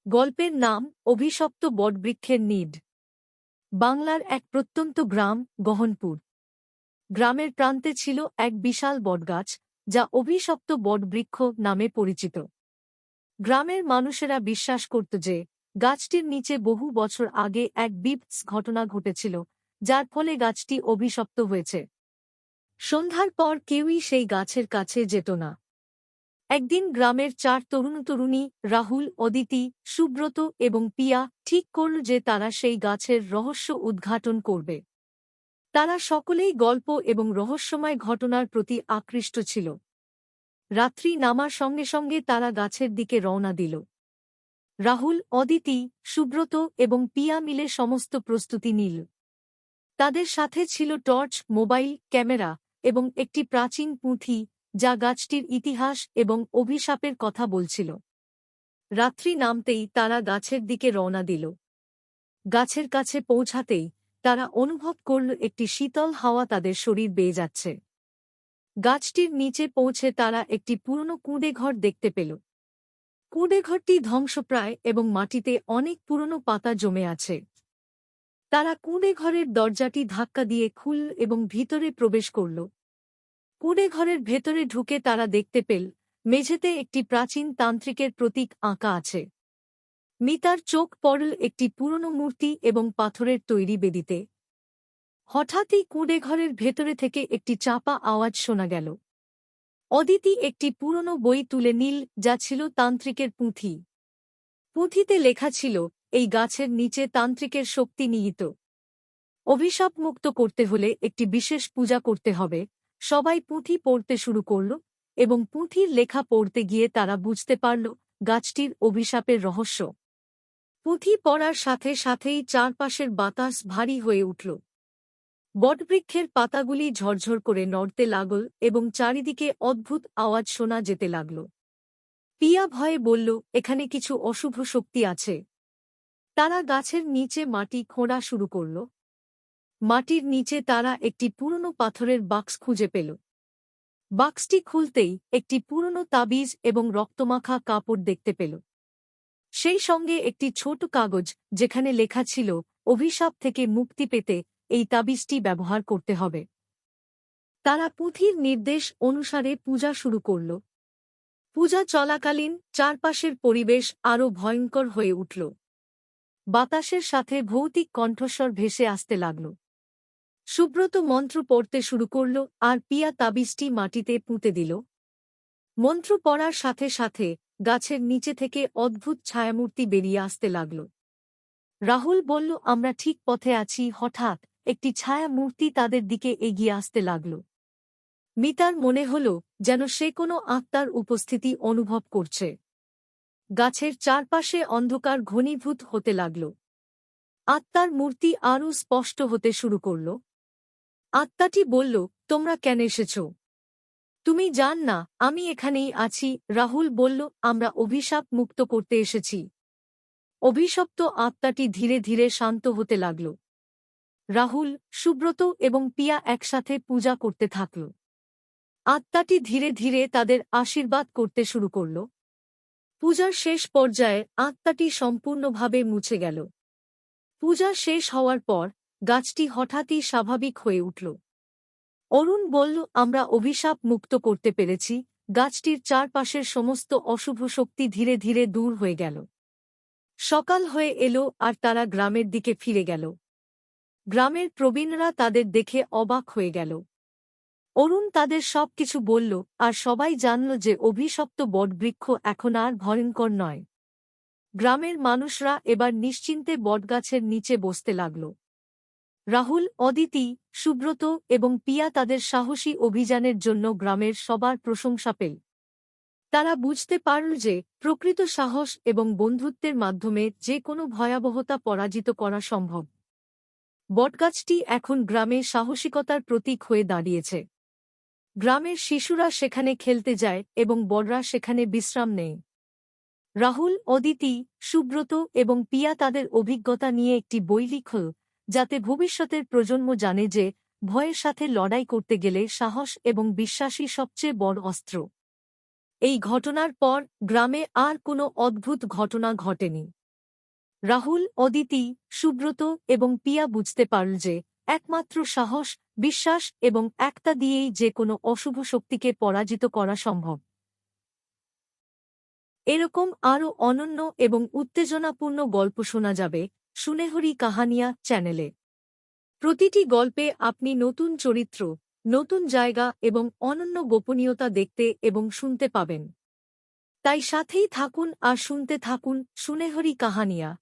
গল্পের নাম অভিশপ্ত বটবৃক্ষের নিড। বাংলার এক প্রত্যন্ত গ্রাম গহনপুর। গ্রামের প্রান্তে ছিল এক বিশাল বটগাছ, যা অভিশপ্ত বটবৃক্ষ নামে পরিচিত। গ্রামের মানুষেরা বিশ্বাস করত যে গাছটির নিচে বহু বছর আগে এক বিভৎস ঘটনা ঘটেছিল, যার ফলে গাছটি অভিশপ্ত হয়েছে। সন্ধ্যার পর কেউই সেই গাছের কাছে যেত না। একদিন গ্রামের 4 তরুণী রাহুল, অদিতি, সুব্রত এবং পিয়া ঠিক করল যে তারা সেই গাছের রহস্য উদ্ঘাটন করবে। তারা সকলেই গল্প এবং রহস্যময় ঘটনার প্রতি আকৃষ্ট ছিল। রাত্রি নামার সঙ্গে সঙ্গে তারা গাছের দিকে রওনা দিল। রাহুল, অদিতি, সুব্রত এবং পিয়া মিলে সমস্ত প্রস্তুতি নিল। তাদের সাথে ছিল টর্চ, মোবাইল, ক্যামেরা এবং একটি প্রাচীন পুঁথি, যা গাছটির ইতিহাস এবং অভিশাপের কথা বলছিল। রাত্রি নামতেই তারা গাছের দিকে রওনা দিল। গাছের কাছে পৌঁছাতেই তারা অনুভব করল একটি শীতল হাওয়া তাদের শরীর বেয়ে যাচ্ছে। গাছটির নিচে পৌঁছে তারা একটি পুরনো কুঁড়েঘর দেখতে পেল। কুঁড়েঘরটি ধ্বংসপ্রায় এবং মাটিতে অনেক পুরনো পাতা জমে আছে। তারা কুঁড়েঘরের দরজাটি ধাক্কা দিয়ে খুলল এবং ভিতরে প্রবেশ করল। কুঁড়েঘরের ভেতরে ঢুকে তারা দেখতে পেল মেঝেতে একটি প্রাচীন তান্ত্রিকের প্রতীক আঁকা আছে। মিতার চোখ পড়ল একটি পুরনো মূর্তি এবং পাথরের তৈরি বেদিতে। হঠাৎই কুঁড়েঘরের ভেতরে থেকে একটি চাপা আওয়াজ শোনা গেল। অদিতি একটি পুরনো বই তুলে নিল, যা ছিল তান্ত্রিকের পুঁথি। পুঁথিতে লেখা ছিল, এই গাছের নিচে তান্ত্রিকের শক্তি নিহিত। অভিশাপ মুক্ত করতে হলে একটি বিশেষ পূজা করতে হবে। সবাই পুঁথি পড়তে শুরু করল এবং পুঁথির লেখা পড়তে গিয়ে তারা বুঝতে পারল গাছটির অভিশাপের রহস্য। পুঁথি পড়ার সাথে সাথেই চারপাশের বাতাস ভারী হয়ে উঠল। বটবৃক্ষের পাতাগুলি ঝরঝর করে নড়তে লাগল এবং চারিদিকে অদ্ভুত আওয়াজ শোনা যেতে লাগল। পিয়া ভয়ে বলল, এখানে কিছু অশুভ শক্তি আছে। তারা গাছের নিচে মাটি খোঁড়া শুরু করল। মাটির নিচে তারা একটি পুরনো পাথরের বাক্স খুঁজে পেল। বাক্সটি খুলতেই একটি পুরনো তাবিজ এবং রক্তমাখা কাপড় দেখতে পেল। সেই সঙ্গে একটি ছোট কাগজ, যেখানে লেখা ছিল, অভিশাপ থেকে মুক্তি পেতে এই তাবিজটি ব্যবহার করতে হবে। তারা পুঁথির নির্দেশ অনুসারে পূজা শুরু করল। পূজা চলাকালীন চারপাশের পরিবেশ আরও ভয়ঙ্কর হয়ে উঠল। বাতাসের সাথে ভৌতিক কণ্ঠস্বর ভেসে আসতে লাগল। সুব্রত মন্ত্র পড়তে শুরু করল আর পিয়া তাবিজটি মাটিতে পুঁতে দিল। মন্ত্র পড়ার সাথে সাথে গাছের নিচে থেকে অদ্ভুত ছায়ামূর্তি বেরিয়ে আসতে লাগল। রাহুল বলল, আমরা ঠিক পথে আছি। হঠাৎ একটি ছায়া মূর্তি তাদের দিকে এগিয়ে আসতে লাগল। মিতার মনে হল যেন সে কোনো আত্মার উপস্থিতি অনুভব করছে। গাছের চারপাশে অন্ধকার ঘনীভূত হতে লাগল। আত্মার মূর্তি আরও স্পষ্ট হতে শুরু করল। আত্মাটি বলল, তোমরা কেন এসেছ? তুমি জান না আমি এখানেই আছি। রাহুল বলল, আমরা অভিশাপ মুক্ত করতে এসেছি। অভিশপ্ত আত্মাটি ধীরে ধীরে শান্ত হতে লাগল। রাহুল, সুব্রত এবং পিয়া একসাথে পূজা করতে থাকল। আত্মাটি ধীরে ধীরে তাদের আশীর্বাদ করতে শুরু করল। পূজার শেষ পর্যায়ে আত্মাটি সম্পূর্ণভাবে মুছে গেল। পূজা শেষ হওয়ার পর গাছটি হঠাৎই স্বাভাবিক হয়ে উঠল। অরুণ বলল, আমরা অভিশাপ মুক্ত করতে পেরেছি। গাছটির চারপাশের সমস্ত অশুভ শক্তি ধীরে ধীরে দূর হয়ে গেল। সকাল হয়ে এলো আর তারা গ্রামের দিকে ফিরে গেল। গ্রামের প্রবীণরা তাদের দেখে অবাক হয়ে গেল। অরুণ তাদের সবকিছু বলল আর সবাই জানল যে অভিশপ্ত বটবৃক্ষ এখন আর ভয়ঙ্কর নয়। গ্রামের মানুষরা এবার নিশ্চিন্তে বটগাছের নিচে বসতে লাগল। রাহুল, অদিতি, সুব্রত এবং পিয়া তাদের সাহসী অভিযানের জন্য গ্রামের সবার প্রশংসা পেল। তারা বুঝতে পারল যে প্রকৃত সাহস এবং বন্ধুত্বের মাধ্যমে যে কোনো ভয়াবহতা পরাজিত করা সম্ভব। বটগাছটি এখন গ্রামে সাহসিকতার প্রতীক হয়ে দাঁড়িয়েছে। গ্রামের শিশুরা সেখানে খেলতে যায় এবং বড়রা সেখানে বিশ্রাম নেয়। রাহুল, অদিতি, সুব্রত এবং পিয়া তাদের অভিজ্ঞতা নিয়ে একটি বই লিখল, যাতে ভবিষ্যতের প্রজন্ম জানে যে ভয়ের সাথে লড়াই করতে গেলে সাহস এবং বিশ্বাসই সবচেয়ে বড় অস্ত্র। এই ঘটনার পর গ্রামে আর কোনো অদ্ভুত ঘটনা ঘটেনি। রাহুল, অদিতি, সুব্রত এবং পিয়া বুঝতে পারল যে একমাত্র সাহস, বিশ্বাস এবং একতা দিয়েই যে কোনো অশুভ শক্তিকে পরাজিত করা সম্ভব। এরকম আরও অনন্য এবং উত্তেজনাপূর্ণ গল্প শোনা যাবে সুনেহরি কাহানিয়া চ্যানেলে। প্রতিটি গল্পে আপনি নতুন চরিত্র, নতুন জায়গা এবং অনন্য গোপনীয়তা দেখতে এবং শুনতে পাবেন। তাই সাথেই থাকুন আর শুনতে থাকুন সুনেহরি কাহানিয়া।